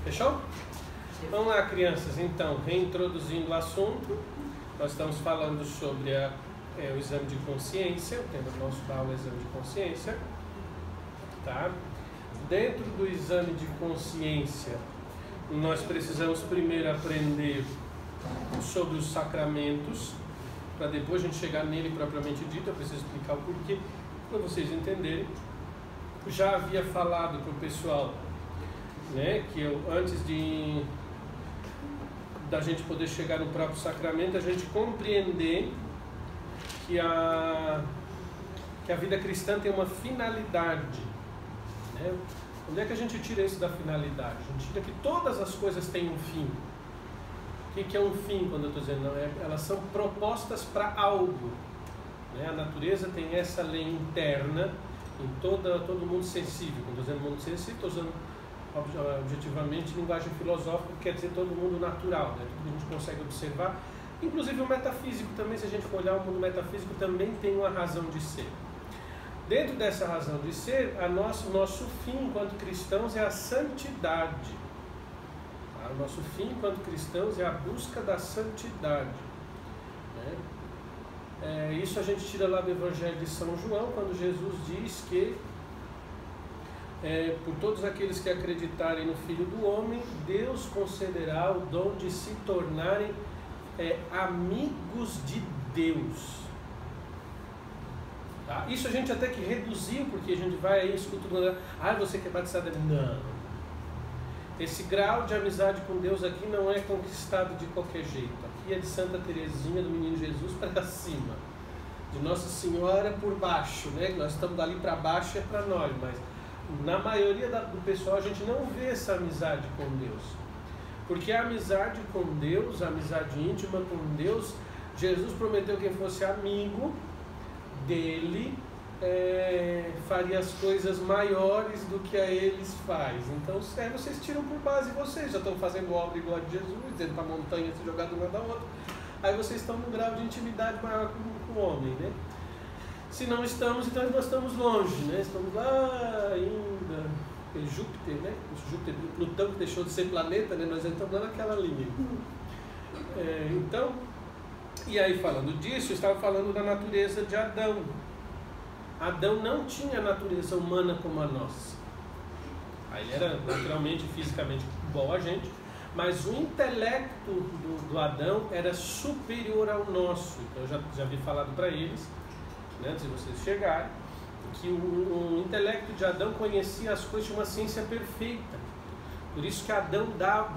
Fechou? Vamos lá, crianças. Então, reintroduzindo o assunto, nós estamos falando sobre o exame de consciência. O tema do nosso aula é exame de consciência. Tá? Dentro do exame de consciência, nós precisamos primeiro aprender sobre os sacramentos, para depois a gente chegar nele propriamente dito. Eu preciso explicar o porquê, para vocês entenderem. Já havia falado para o pessoal, né, que antes da gente poder chegar no próprio sacramento, a gente compreender que a vida cristã tem uma finalidade, né? Onde é que a gente tira isso da finalidade? A gente tira que todas as coisas têm um fim. O que é um fim quando eu estou dizendo? Não, elas são propostas para algo, né? A natureza tem essa lei interna em todo mundo sensível. Quando eu estou dizendo mundo sensível, estou usando objetivamente linguagem filosófica, que quer dizer todo mundo natural, né? Tudo que a gente consegue observar, inclusive o metafísico também. Se a gente for olhar, o mundo metafísico também tem uma razão de ser. Dentro dessa razão de ser, nosso fim enquanto cristãos é a santidade. Tá? O nosso fim enquanto cristãos é a busca da santidade, né? Isso a gente tira lá do Evangelho de São João, quando Jesus diz que por todos aqueles que acreditarem no Filho do Homem, Deus concederá o dom de se tornarem amigos de Deus. Tá? Isso a gente até que reduziu, porque a gente vai aí escutando, você quer batizado? Não. Esse grau de amizade com Deus aqui não é conquistado de qualquer jeito. Aqui é de Santa Teresinha do Menino Jesus para cima, de Nossa Senhora por baixo, né? Nós estamos ali para baixo, é para nós, mas na maioria do pessoal a gente não vê essa amizade com Deus, porque a amizade com Deus, a amizade íntima com Deus, Jesus prometeu que quem fosse amigo dele faria as coisas maiores do que a eles faz. Então vocês tiram por base, vocês já estão fazendo obra igual a de Jesus, dizendo para a montanha se jogar de uma da outra, aí vocês estão num grau de intimidade maior com o homem, né? Se não estamos, então nós estamos longe, né? Estamos lá ainda, Júpiter, né? Júpiter, Plutão que deixou de ser planeta, né? Nós estamos lá naquela linha. Então, e aí falando disso, eu estava falando da natureza de Adão. Adão não tinha a natureza humana como a nossa. Aí ele era naturalmente, fisicamente igual a gente, mas o intelecto do Adão era superior ao nosso. Então eu já havia falado para eles, né, antes de vocês chegarem, que o intelecto de Adão conhecia as coisas de uma ciência perfeita. Por isso que Adão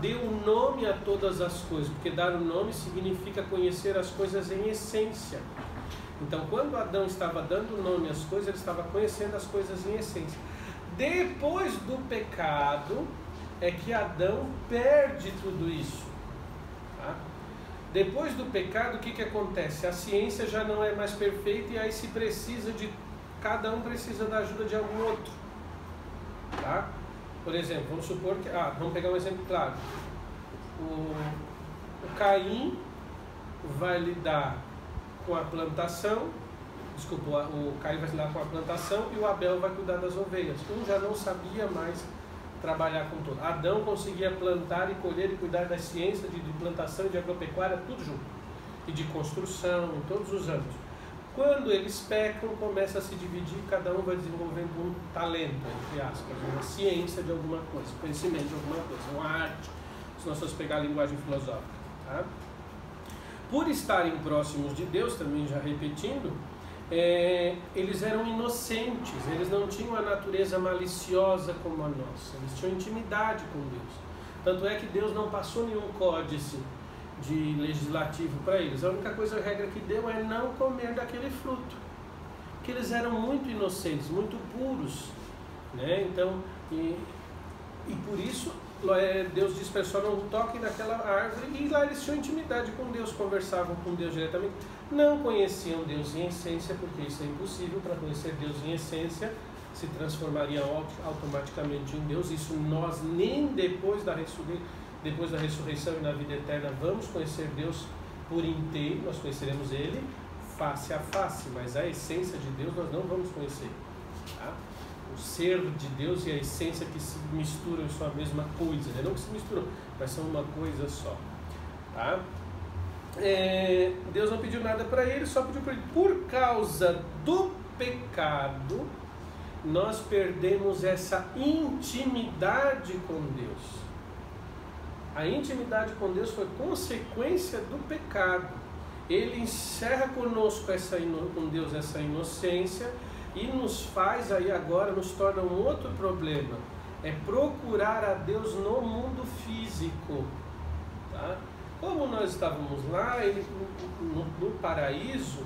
deu um nome a todas as coisas, porque dar o nome significa conhecer as coisas em essência. Então, quando Adão estava dando nome às coisas, ele estava conhecendo as coisas em essência. Depois do pecado, é que Adão perde tudo isso. Tá? Depois do pecado, o que acontece? A ciência já não é mais perfeita e aí se precisa cada um precisa da ajuda de algum outro. Tá? Por exemplo, vamos supor que... vamos pegar um exemplo claro. O Caim vai lidar com a plantação, o Caim vai lidar com a plantação e o Abel vai cuidar das ovelhas. Um já não sabia mais trabalhar com tudo. Adão conseguia plantar e colher e cuidar da ciência de plantação e de agropecuária, tudo junto. E de construção, em todos os âmbitos. Quando eles pecam, começa a se dividir, cada um vai desenvolvendo um talento, entre aspas, uma ciência de alguma coisa, conhecimento de alguma coisa, uma arte, se nós formos pegar a linguagem filosófica. Tá? Por estarem próximos de Deus, também já repetindo, eles eram inocentes, eles não tinham a natureza maliciosa como a nossa, eles tinham intimidade com Deus. Tanto é que Deus não passou nenhum códice de legislativo para eles. A única coisa, a regra que deu é não comer daquele fruto, porque eles eram muito inocentes, muito puros, né? Então, e por isso Deus disse para eles: só não toquem naquela árvore. E lá eles tinham intimidade com Deus, conversavam com Deus diretamente. Não conheciam Deus em essência, porque isso é impossível. Para conhecer Deus em essência, se transformariam automaticamente em Deus. Isso nós nem depois da ressurreição e na vida eterna vamos conhecer Deus por inteiro. Nós conheceremos Ele face a face, mas a essência de Deus nós não vamos conhecer. Tá? o ser de Deus e a essência que se misturam são a mesma coisa, né? Não que se misturam, mas são uma coisa só, tá? Deus não pediu nada para ele, só pediu para ele. Por causa do pecado, nós perdemos essa intimidade com Deus. A intimidade com Deus foi consequência do pecado. Ele encerra conosco com Deus essa inocência e nos faz aí agora, nos torna um outro problema. É procurar a Deus no mundo físico, tá? Como nós estávamos lá, no paraíso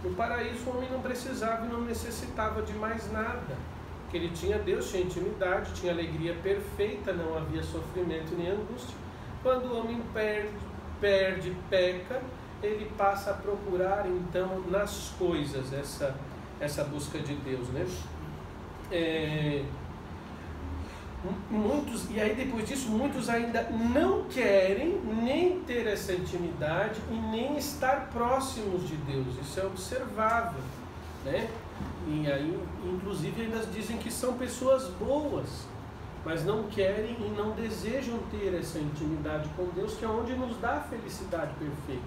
o homem não precisava e não necessitava de mais nada. Porque ele tinha Deus, tinha intimidade, tinha alegria perfeita, não havia sofrimento nem angústia. Quando o homem perde, peca, ele passa a procurar então nas coisas essa busca de Deus, né? E aí depois disso, muitos ainda não querem nem ter essa intimidade e nem estar próximos de Deus. Isso é observável, né? E aí, inclusive, ainda dizem que são pessoas boas, mas não querem e não desejam ter essa intimidade com Deus, que é onde nos dá a felicidade perfeita,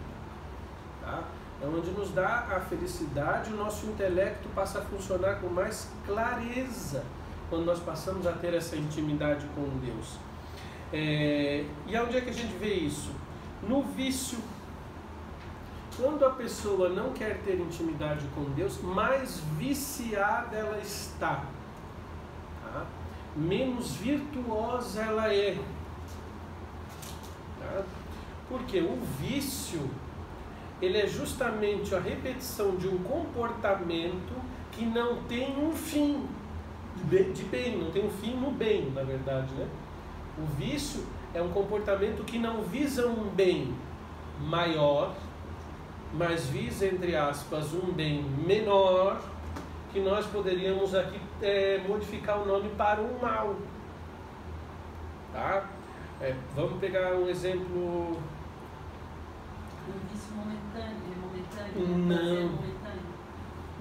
tá? É onde nos dá a felicidade, o nosso intelecto passa a funcionar com mais clareza, quando nós passamos a ter essa intimidade com Deus. E onde é que a gente vê isso? No vício. Quando a pessoa não quer ter intimidade com Deus, mais viciada ela está, tá? Menos virtuosa ela é, tá? Porque o vício, ele é justamente a repetição de um comportamento que não tem um fim de bem, não tem um fim no bem, na verdade, né? O vício é um comportamento que não visa um bem maior, mas visa, entre aspas, um bem menor, que nós poderíamos aqui modificar o nome para um mal, tá? Vamos pegar um exemplo. Um vício momentâneo,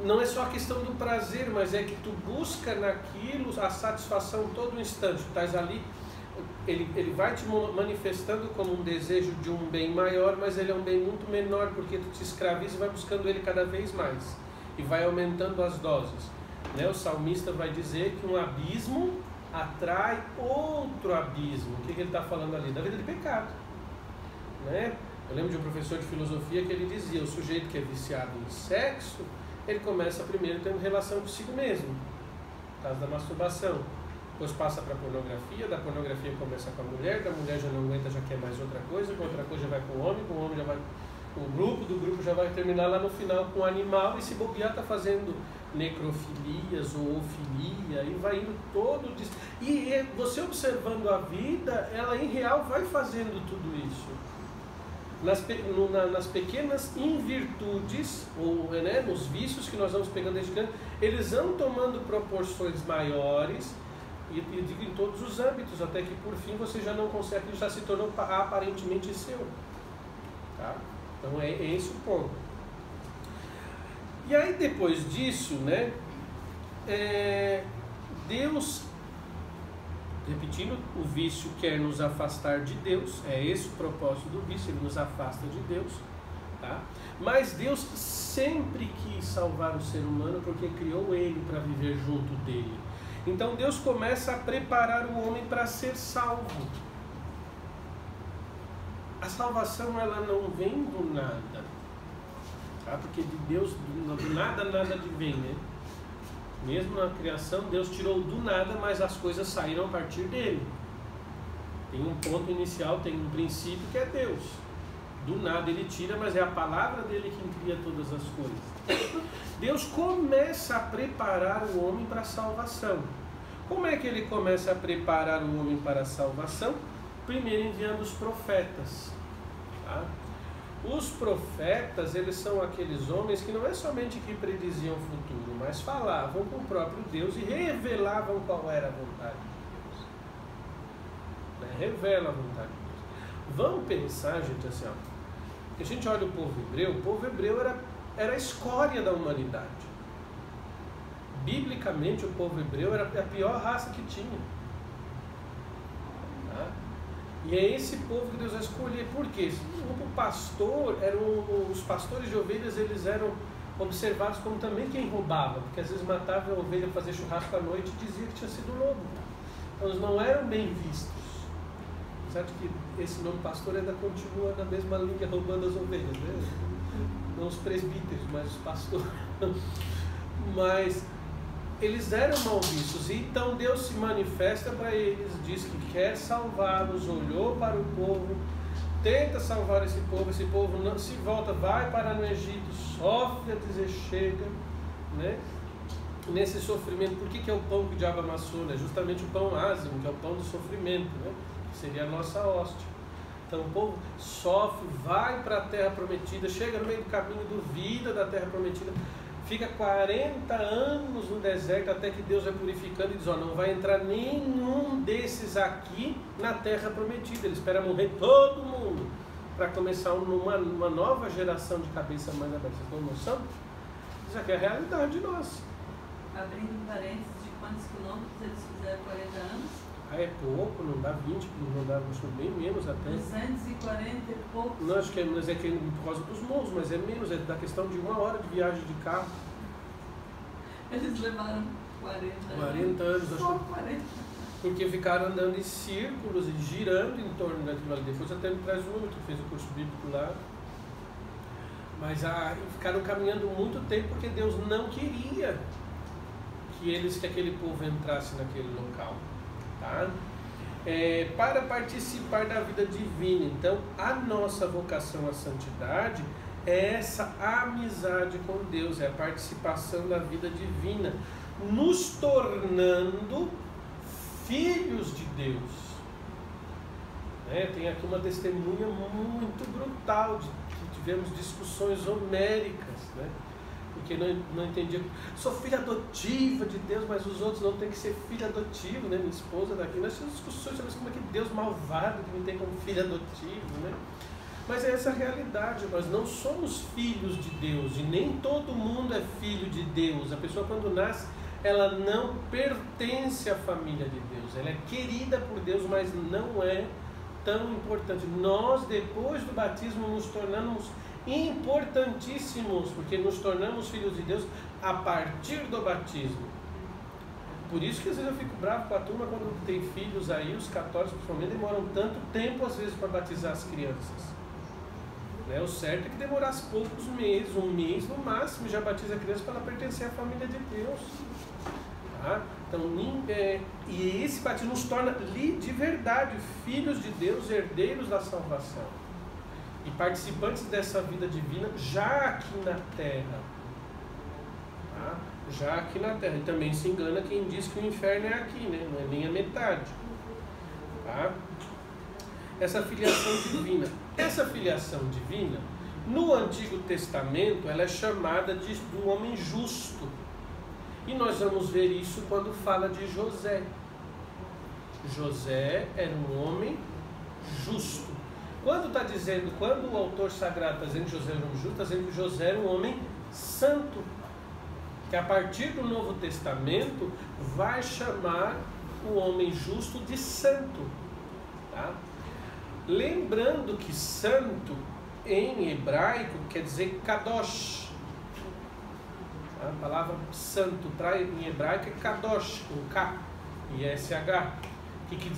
Não é só a questão do prazer, mas é que tu busca naquilo a satisfação todo instante. Tu estás ali, ele vai te manifestando como um desejo de um bem maior, mas ele é um bem muito menor, porque tu te escraviza e vai buscando ele cada vez mais. E vai aumentando as doses, né? O salmista vai dizer que um abismo atrai outro abismo. O que ele está falando ali? Da vida de pecado, né? Eu lembro de um professor de filosofia que ele dizia: o sujeito que é viciado em sexo, ele começa primeiro tendo relação consigo mesmo, por causa da masturbação. Depois passa para a pornografia, da pornografia começa com a mulher, da mulher já não aguenta, já quer mais outra coisa, com outra coisa já vai com o homem já vai com o grupo, do grupo já vai terminar lá no final com o animal, e se bobear está fazendo necrofilias ou oofilia, e vai indo todo... E você observando a vida, ela em real vai fazendo tudo isso. Nas pequenas invirtudes, ou né, nos vícios que nós vamos pegando desde criança, eles vão tomando proporções maiores, e digo em todos os âmbitos, até que por fim você já não consegue, já se tornou aparentemente seu, tá? Então é esse o ponto. E aí depois disso, né, Deus, repetindo, o vício quer nos afastar de Deus, é esse o propósito do vício, ele nos afasta de Deus, tá? Mas Deus sempre quis salvar o ser humano porque criou ele para viver junto dele. Então Deus começa a preparar o homem para ser salvo. A salvação, ela não vem do nada, tá? Porque de Deus, do nada vem, né? Mesmo na criação, Deus tirou do nada, mas as coisas saíram a partir dele. Tem um ponto inicial, tem um princípio que é Deus. Do nada ele tira, mas é a palavra dele quem cria todas as coisas. Deus começa a preparar o homem para a salvação. Como é que ele começa a preparar o homem para a salvação? Primeiro enviando os profetas, tá? Os profetas, eles são aqueles homens que não é somente que prediziam o futuro, mas falavam com o próprio Deus e revelavam qual era a vontade de Deus, né? Revela a vontade de Deus. Vamos pensar, gente, assim, ó, que a gente olha o povo hebreu era a escória da humanidade. Biblicamente, o povo hebreu era a pior raça que tinha. Tá? E é esse povo que Deus vai escolher. Por quê? O pastor, os pastores de ovelhas, eles eram observados como também quem roubava, porque às vezes matava a ovelha para fazer churrasco à noite e dizia que tinha sido lobo. Então eles não eram bem vistos. Certo que esse nome pastor ainda continua na mesma linha, roubando as ovelhas, né? Não os presbíteros, mas os pastores. Mas eles eram mal vistos, e então Deus se manifesta para eles, diz que quer salvá-los, olhou para o povo, tenta salvar esse povo não se volta, vai parar no Egito, sofre a dizer chega, né? Nesse sofrimento. Por que é o pão que o diabo amassou? Né? Justamente o pão ázimo, que é o pão do sofrimento, né? Que seria a nossa hóstia. Então o povo sofre, vai para a terra prometida, chega no meio do caminho, duvida da terra prometida, fica 40 anos no deserto, até que Deus vai purificando e diz, não vai entrar nenhum desses aqui na terra prometida. Ele espera morrer todo mundo para começar uma nova geração de cabeça mais aberta. Vocês têm noção? Isso aqui é a realidade nossa. Abrindo parênteses, de quantos quilômetros eles fizeram 40 anos? É pouco, não dá 20, não dá bem menos até. 240 e poucos. Não, acho que mas é por causa dos morros, mas é menos, é da questão de 1 hora de viagem de carro. Eles levaram 40 anos. Só 40. Porque ficaram andando em círculos e girando em torno daquilo ali. Depois até me traz um, que fez o curso bíblico lá. Mas ficaram caminhando muito tempo porque Deus não queria que aquele povo entrasse naquele local. Tá? Para participar da vida divina. Então, a nossa vocação à santidade é essa amizade com Deus, é a participação da vida divina, nos tornando filhos de Deus. Tem aqui uma testemunha muito brutal, que tivemos discussões homéricas, né? Porque não entendia, sou filha adotiva de Deus, mas os outros não têm que ser filho adotivo, né? Minha esposa daqui, nós tínhamos discussões sobre como é que Deus malvado que me tem como filho adotivo, né? Mas é essa a realidade, nós não somos filhos de Deus, e nem todo mundo é filho de Deus. A pessoa quando nasce, ela não pertence à família de Deus, ela é querida por Deus, mas não é tão importante. Nós, depois do batismo, nos tornamos importantíssimos, porque nos tornamos filhos de Deus a partir do batismo. Por isso que às vezes eu fico bravo com a turma quando tem filhos aí, os católicos principalmente, demoram tanto tempo às vezes para batizar as crianças. O certo é que demorasse poucos meses, 1 mês no máximo, já batiza a criança para ela pertencer à família de Deus. Tá? Então, e esse batismo nos torna de verdade filhos de Deus, herdeiros da salvação e participantes dessa vida divina já aqui na terra. Tá? Já aqui na terra. E também se engana quem diz que o inferno é aqui, né? Não é nem a metade. Tá? Essa filiação divina. Essa filiação divina, no Antigo Testamento, ela é chamada do homem justo. E nós vamos ver isso quando fala de José. José era um homem justo. Quando o autor sagrado está dizendo que José era um homem justo, está dizendo que José era um homem santo. Que a partir do Novo Testamento vai chamar o homem justo de santo. Tá? Lembrando que santo em hebraico quer dizer kadosh. A palavra santo em hebraico é kadosh, com K e SH, que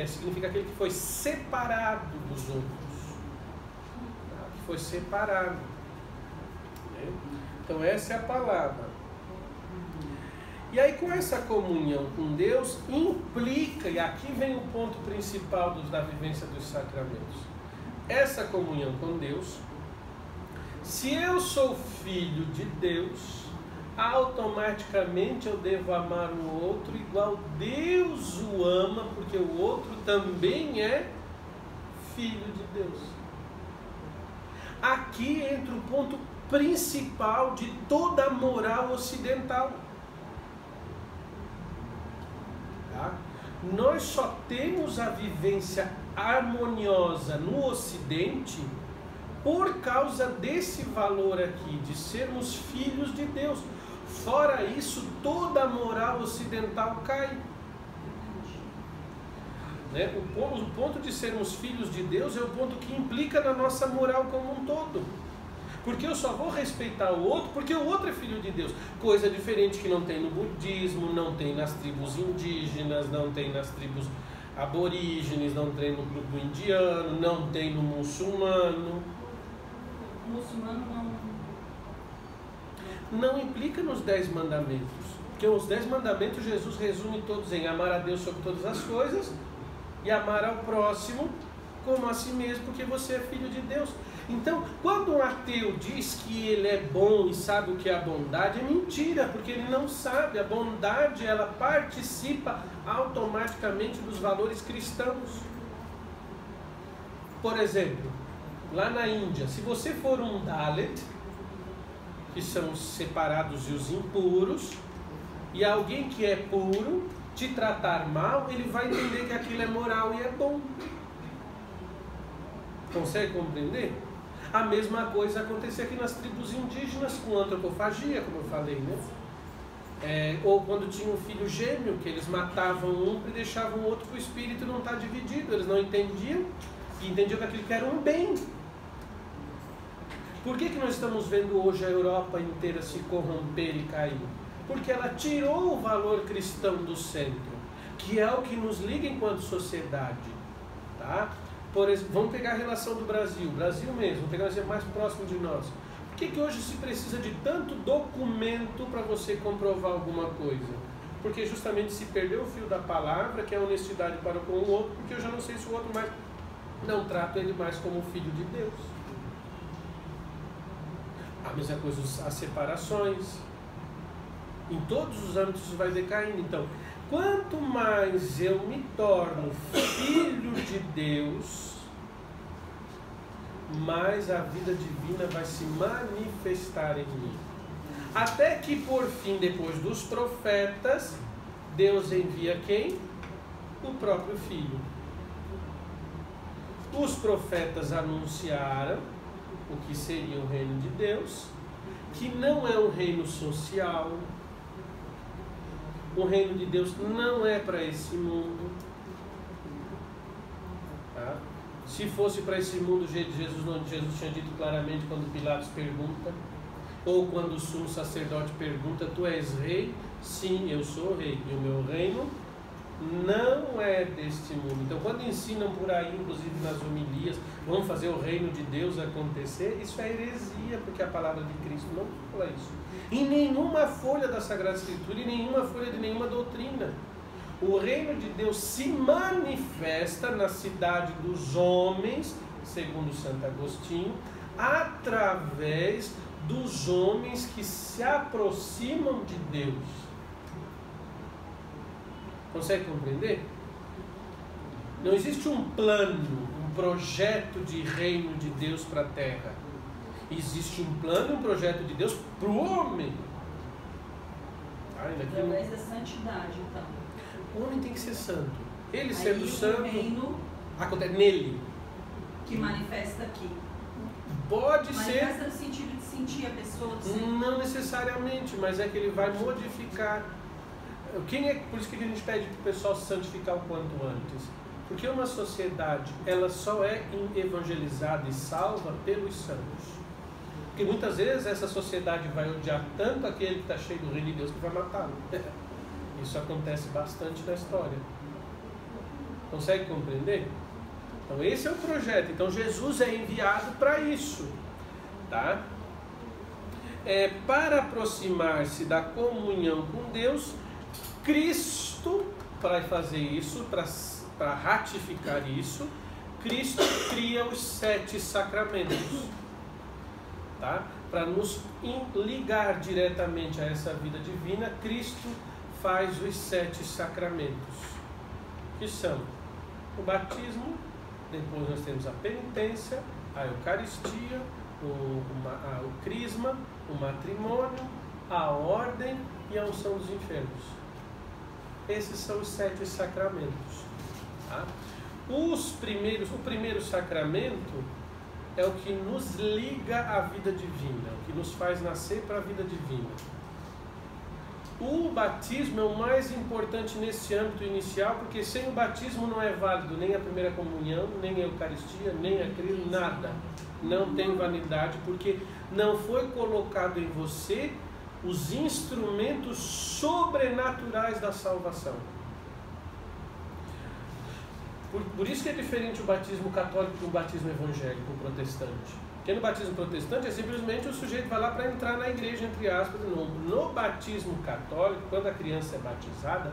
significa aquele que foi separado dos outros. Que foi separado. Então essa é a palavra. E aí com essa comunhão com Deus implica, e aqui vem o ponto principal da vivência dos sacramentos, essa comunhão com Deus, se eu sou filho de Deus, automaticamente eu devo amar o outro igual Deus o ama, porque o outro também é filho de Deus. Aqui entra o ponto principal de toda a moral ocidental. Tá? Nós só temos a vivência harmoniosa no Ocidente por causa desse valor aqui, de sermos filhos de Deus. Fora isso, toda a moral ocidental cai. Né? O ponto de sermos filhos de Deus é o ponto que implica na nossa moral como um todo. Porque eu só vou respeitar o outro porque o outro é filho de Deus. Coisa diferente que não tem no budismo, não tem nas tribos indígenas, não tem nas tribos aborígenes, não tem no grupo indiano, não tem no muçulmano. O muçulmano não implica nos 10 mandamentos. Porque os 10 mandamentos Jesus resume todos em amar a Deus sobre todas as coisas e amar ao próximo como a si mesmo, porque você é filho de Deus. Então, quando um ateu diz que ele é bom e sabe o que é a bondade, é mentira, porque ele não sabe. A bondade, ela participa automaticamente dos valores cristãos. Por exemplo, lá na Índia, se você for um Dalit, que são os separados e os impuros, e alguém que é puro te tratar mal, ele vai entender que aquilo é moral e é bom. Consegue compreender? A mesma coisa acontecia aqui nas tribos indígenas com antropofagia, como eu falei, né? Ou quando tinha um filho gêmeo, que eles matavam um e deixavam o outro para o espírito não estar dividido. Eles não entendiam, e entendiam que aquilo que era um bem. Por que nós estamos vendo hoje a Europa inteira se corromper e cair? Porque ela tirou o valor cristão do centro, que é o que nos liga enquanto sociedade, tá? Por exemplo, vamos pegar a relação do Brasil mesmo, vamos pegar o exemplo mais próximo de nós. Por que hoje se precisa de tanto documento para você comprovar alguma coisa? Porque justamente se perdeu o fio da palavra, que é a honestidade para com o outro, porque eu já não sei se o outro mais não trato ele mais como filho de Deus. A mesma coisa, as separações. Em todos os âmbitos isso vai decaindo. Então, quanto mais eu me torno filho de Deus, mais a vida divina vai se manifestar em mim. Até que por fim, depois dos profetas, Deus envia quem? O próprio Filho. Os profetas anunciaram o que seria o reino de Deus, que não é um reino social. O reino de Deus não é para esse mundo. Tá? Se fosse para esse mundo, Jesus tinha dito claramente quando Pilatos pergunta, ou quando o sumo sacerdote pergunta: tu és rei? Sim, eu sou rei, e o meu reino não é deste mundo. Então, quando ensinam por aí, inclusive nas homilias, vamos fazer o reino de Deus acontecer, isso é heresia, porque a palavra de Cristo não fala isso. Em nenhuma folha da Sagrada Escritura, em nenhuma folha de nenhuma doutrina. O reino de Deus se manifesta na cidade dos homens, segundo Santo Agostinho, através dos homens que se aproximam de Deus. Consegue compreender? Não existe um plano, um projeto de reino de Deus para a terra. Existe um plano e um projeto de Deus para o homem. Através da santidade, então. O homem tem que ser santo. Ele aí sendo santo, reino acontece nele. Que manifesta aqui. Pode ser. Manifesta no sentido de sentir a pessoa. Não necessariamente, mas é que ele vai modificar. Por isso que a gente pede para o pessoal se santificar o quanto antes. Porque uma sociedade, ela só é evangelizada e salva pelos santos. Porque muitas vezes essa sociedade vai odiar tanto aquele que está cheio do reino de Deus que vai matá-lo. Isso acontece bastante na história. Consegue compreender? Então esse é o projeto. Então Jesus é enviado para isso. Tá? Para aproximar-se da comunhão com Deus, Cristo, para fazer isso, para ratificar isso, Cristo cria os 7 sacramentos, tá? Para nos ligar diretamente a essa vida divina, Cristo faz os 7 sacramentos, que são o batismo, depois nós temos a penitência, a Eucaristia, o crisma, o matrimônio, a ordem e a unção dos enfermos. Esses são os 7 sacramentos. Tá? O primeiro sacramento é o que nos liga à vida divina, o que nos faz nascer para a vida divina. o batismo é o mais importante nesse âmbito inicial, porque sem o batismo não é válido nem a primeira comunhão, nem a Eucaristia, nem a Cristo, nada. Não tem validade, porque não foi colocado em você os instrumentos sobrenaturais da salvação. Por isso que é diferente o batismo católico do batismo evangélico, o protestante. Porque no batismo protestante é simplesmente o sujeito vai lá para entrar na igreja, entre aspas, de novo. No batismo católico, quando a criança é batizada,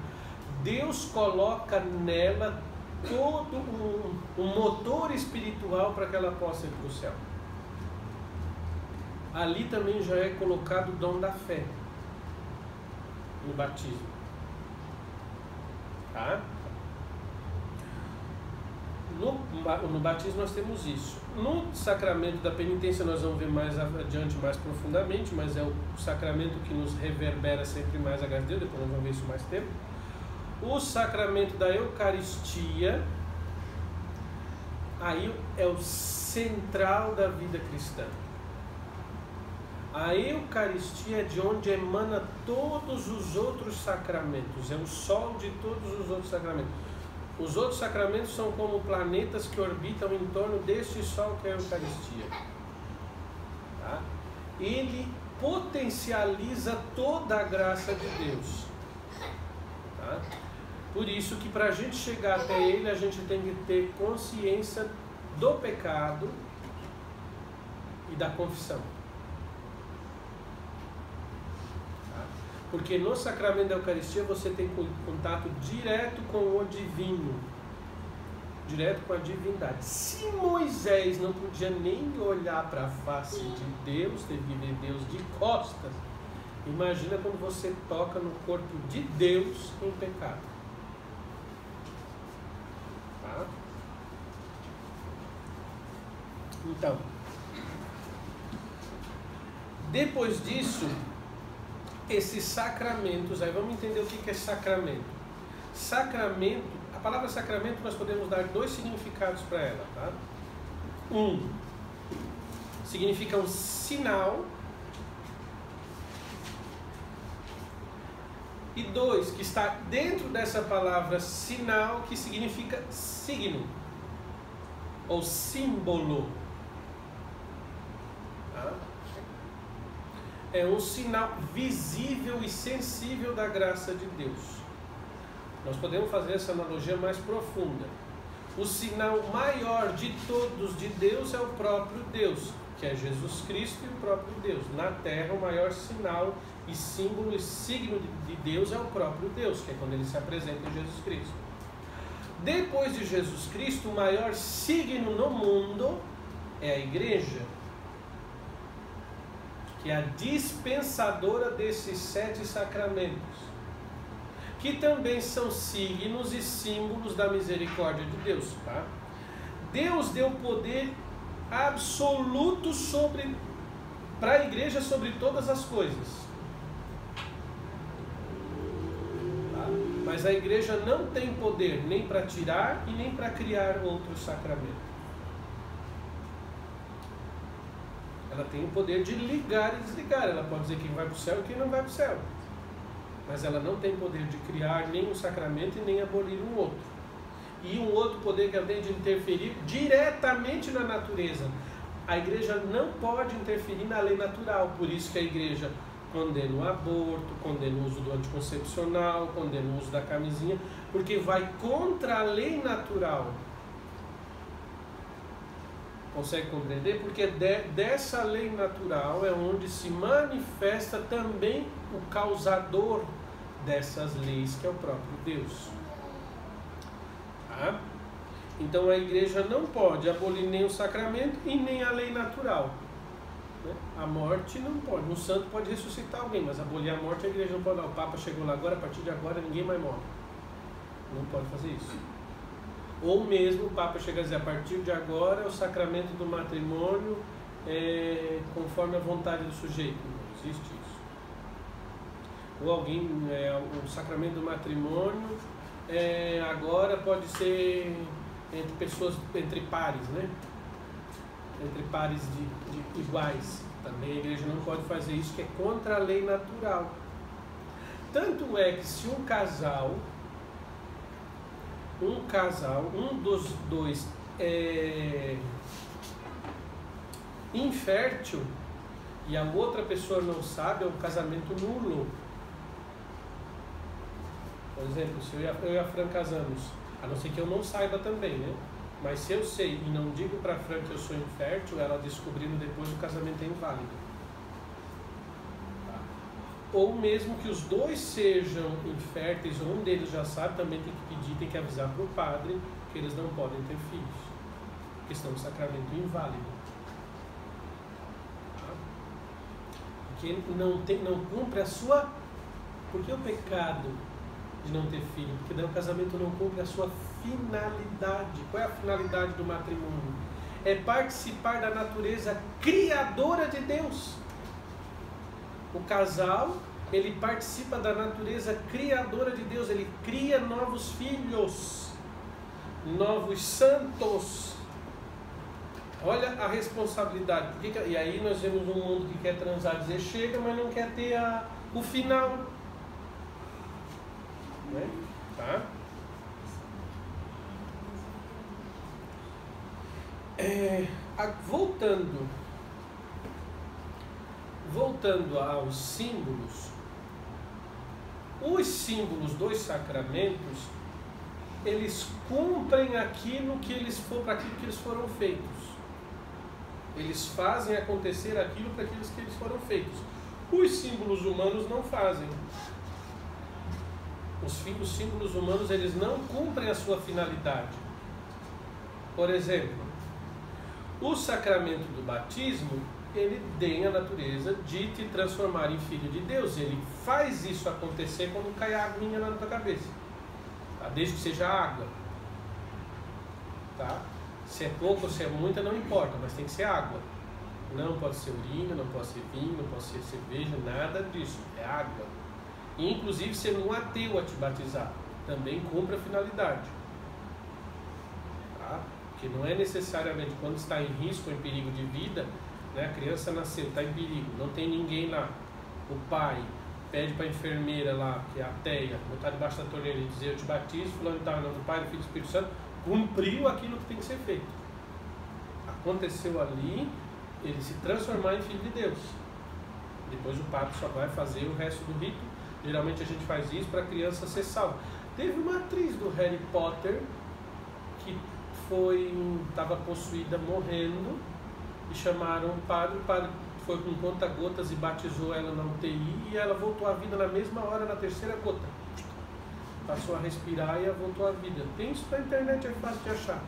Deus coloca nela todo um motor espiritual para que ela possa ir para o céu. Ali também já é colocado o dom da fé no batismo. Tá? No batismo nós temos isso. No sacramento da penitência nós vamos ver mais adiante, mais profundamente, mas é o sacramento que nos reverbera sempre mais a graça de Deus, depois nós vamos ver isso mais tempo. O sacramento da Eucaristia, aí é o central da vida cristã. A Eucaristia é de onde emana todos os outros sacramentos, é o sol de todos os outros sacramentos. Os outros sacramentos são como planetas que orbitam em torno deste sol que é a Eucaristia. Tá? Ele potencializa toda a graça de Deus. Tá? Por isso que para a gente chegar até ele, a gente tem que ter consciência do pecado e da confissão. Porque no sacramento da Eucaristia você tem contato direto com o divino, direto com a divindade. Se Moisés não podia nem olhar para a face de Deus, teve que ver Deus de costas, imagina quando você toca no corpo de Deus em pecado. Tá? Então, depois disso, esses sacramentos, aí vamos entender o que é sacramento. Sacramento, a palavra sacramento nós podemos dar dois significados para ela, tá? Um, significa um sinal. E dois, que está dentro dessa palavra sinal, que significa signo ou símbolo. Tá? É um sinal visível e sensível da graça de Deus. Nós podemos fazer essa analogia mais profunda. O sinal maior de todos de Deus é o próprio Deus, que é Jesus Cristo e o próprio Deus. Na terra, o maior sinal e símbolo e signo de Deus é o próprio Deus, que é quando ele se apresenta em Jesus Cristo. Depois de Jesus Cristo, o maior signo no mundo é a igreja, que é a dispensadora desses 7 sacramentos, que também são signos e símbolos da misericórdia de Deus. Tá? Deus deu poder absoluto para a igreja sobre todas as coisas. Tá? Mas a igreja não tem poder nem para tirar e nem para criar outros sacramentos. Ela tem o poder de ligar e desligar. Ela pode dizer quem vai para o céu e quem não vai para o céu. Mas ela não tem poder de criar nem um sacramento e nem abolir um outro. E um outro poder que ela tem de interferir diretamente na natureza. A igreja não pode interferir na lei natural. Por isso que a igreja condena o aborto, condena o uso do anticoncepcional, condena o uso da camisinha, porque vai contra a lei natural. Consegue compreender? Porque dessa lei natural é onde se manifesta também o causador dessas leis, que é o próprio Deus. Tá? Então a igreja não pode abolir nem o sacramento e nem a lei natural. Né? A morte não pode. Um santo pode ressuscitar alguém, mas abolir a morte a igreja não pode. O Papa chegou lá agora, a partir de agora ninguém mais morre. Não pode fazer isso. Ou mesmo o Papa chega a dizer, a partir de agora o sacramento do matrimônio é conforme a vontade do sujeito. Não existe isso. Ou alguém, o sacramento do matrimônio agora pode ser entre pessoas, entre pares, né? Entre pares de iguais. Também a igreja não pode fazer isso, que é contra a lei natural. tanto é que se um dos dois é infértil e a outra pessoa não sabe, é um casamento nulo. Por exemplo, se eu e a Fran casamos, a não ser que eu não saiba também, né? Mas se eu sei e não digo para a Fran que eu sou infértil, ela descobrindo depois, o casamento é inválido. Tá? Ou mesmo que os dois sejam inférteis, ou um deles já sabe, também tem que pedir, tem que avisar para o padre que eles não podem ter filhos. Questão do sacramento inválido. Tá? Porque não cumpre a sua... Por que o pecado de não ter filho? Porque daí o casamento não cumpre a sua finalidade. Qual é a finalidade do matrimônio? É participar da natureza criadora de Deus. O casal, ele participa da natureza criadora de Deus, ele cria novos filhos, novos santos. Olha a responsabilidade. E aí nós vemos um mundo que quer transar, dizer chega, mas não quer ter o final. Né? Tá? Voltando aos símbolos, os símbolos dos sacramentos, eles cumprem aquilo que eles foram feitos. Eles fazem acontecer aquilo para aqueles que eles foram feitos. Os símbolos humanos não fazem. Os símbolos humanos, eles não cumprem a sua finalidade. Por exemplo, o sacramento do batismo, ele tem a natureza de te transformar em filho de Deus. Ele faz isso acontecer quando cai a aguinha lá na tua cabeça. Tá? Desde que seja água. Tá? Se é pouco ou se é muita, não importa, mas tem que ser água. Não pode ser urina, não pode ser vinho, não pode ser cerveja, nada disso. É água. E, inclusive, sendo um ateu a te batizar, também cumpre a finalidade. Tá? Porque não é necessariamente quando está em risco, em perigo de vida, né? A criança nasceu, está em perigo, não tem ninguém lá. O pai pede para a enfermeira lá, que é ateia, botar debaixo da torneira e dizer: eu te batizo, fulano está no nome do Pai, do Filho e do Espírito Santo. Cumpriu aquilo que tem que ser feito. Aconteceu ali, ele se transformar em filho de Deus. Depois o padre só vai fazer o resto do rito. Geralmente a gente faz isso para a criança ser salva. Teve uma atriz do Harry Potter que estava possuída, morrendo, e chamaram o padre foi com conta-gotas e batizou ela na UTI, e ela voltou à vida na mesma hora, na terceira gota. Passou a respirar e ela voltou à vida. Tem isso na internet, é fácil de achar.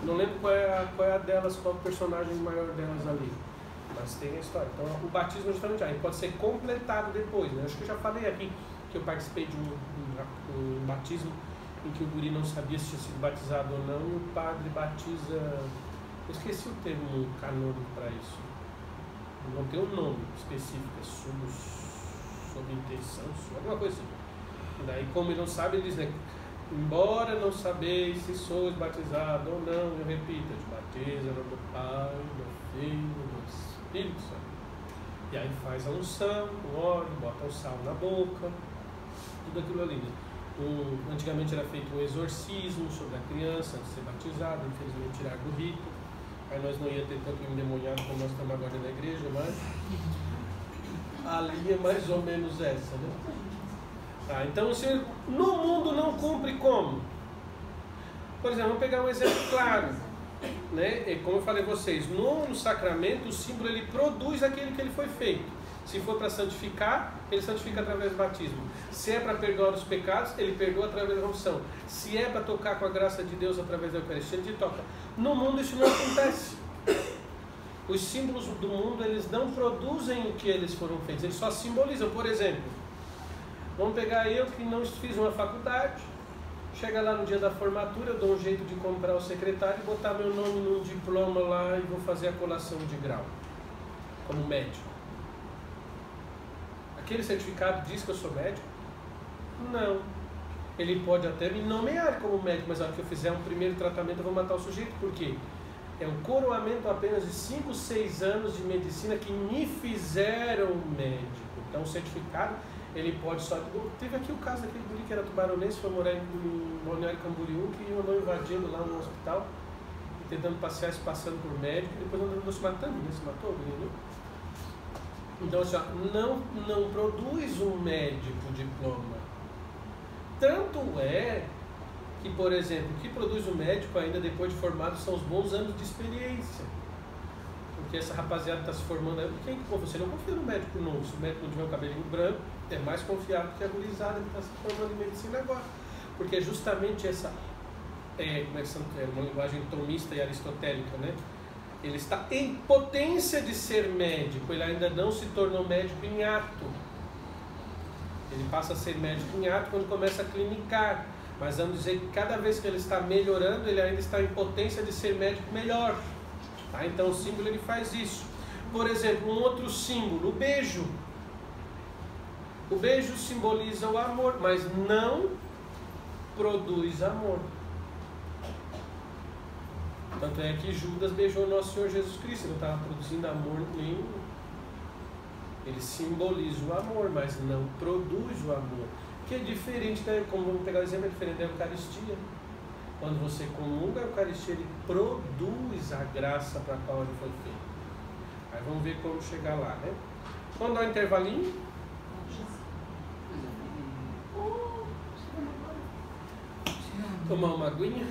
Não lembro qual é a delas, qual é o personagem maior delas ali. Mas tem a história. Então o batismo justamente aí pode ser completado depois, né? Acho que eu já falei aqui que eu participei de um batismo em que o guri não sabia se tinha sido batizado ou não, e o padre batiza... Eu esqueci o termo canônico para isso. Não tem um nome específico, é sob intenção, alguma coisa assim. E daí, como ele não sabe, ele diz, né? Embora não sabeis se sois batizado ou não, eu repito, te batiza no nome do Pai, do Filho, do Espírito Santo. E aí faz a unção, o óleo, bota o sal na boca, tudo aquilo ali, né? Antigamente era feito um exorcismo sobre a criança antes de ser batizado, infelizmente tiraram do rito. Aí nós não ia ter tanto endemoniado como nós estamos agora na igreja, mas a linha é mais ou menos essa, né? Tá, então o Senhor no mundo não cumpre como? Por exemplo, vamos pegar um exemplo claro, né? E como eu falei a vocês, no sacramento o símbolo ele produz aquilo que ele foi feito. Se for para santificar, ele santifica através do batismo. Se é para perdoar os pecados, ele perdoa através da unção. Se é para tocar com a graça de Deus através da Eucaristia, ele toca. No mundo isso não acontece. Os símbolos do mundo, eles não produzem o que eles foram feitos, eles só simbolizam. Por exemplo, vamos pegar eu que não fiz uma faculdade, chega lá no dia da formatura, eu dou um jeito de comprar o secretário, botar meu nome num diploma lá e vou fazer a colação de grau, como médico. Aquele certificado diz que eu sou médico? Não. Ele pode até me nomear como médico, mas na hora que eu fizer um primeiro tratamento eu vou matar o sujeito. Por quê? É um coroamento apenas de 5, 6 anos de medicina que me fizeram médico. Então o certificado Ele pode só... Teve aqui o caso daquele guri que era tubaronense, foi morar em Balneário Camboriú, que andou invadindo lá no hospital, tentando passear, se passando por médico, e depois andou se matando, né? Se matou, né? Então, assim, não produz um médico diploma. Tanto é que, por exemplo, o que produz o médico ainda depois de formado são os bons anos de experiência. Porque essa rapaziada está se formando aí. Você não confia no médico novo. Se o médico não tiver um cabelinho branco, é mais confiável que a gurizada que está se formando em medicina agora. Porque é justamente essa, uma linguagem tomista e aristotélica, né? Ele está em potência de ser médico, ele ainda não se tornou médico em ato. Ele passa a ser médico em ato quando começa a clinicar. Mas vamos dizer que cada vez que ele está melhorando, ele ainda está em potência de ser médico melhor. Tá? Então o símbolo ele faz isso. Por exemplo, um outro símbolo, o beijo. O beijo simboliza o amor, mas não produz amor. Tanto é que Judas beijou nosso Senhor Jesus Cristo, ele não estava produzindo amor nenhum. Ele simboliza o amor, mas não produz o amor. Que é diferente, né? Como vamos pegar o exemplo, é diferente da Eucaristia. Quando você comunga a Eucaristia, ele produz a graça para a qual ele foi feito. Aí vamos ver como chegar lá, né? Vamos dar um intervalinho? Tomar uma aguinha.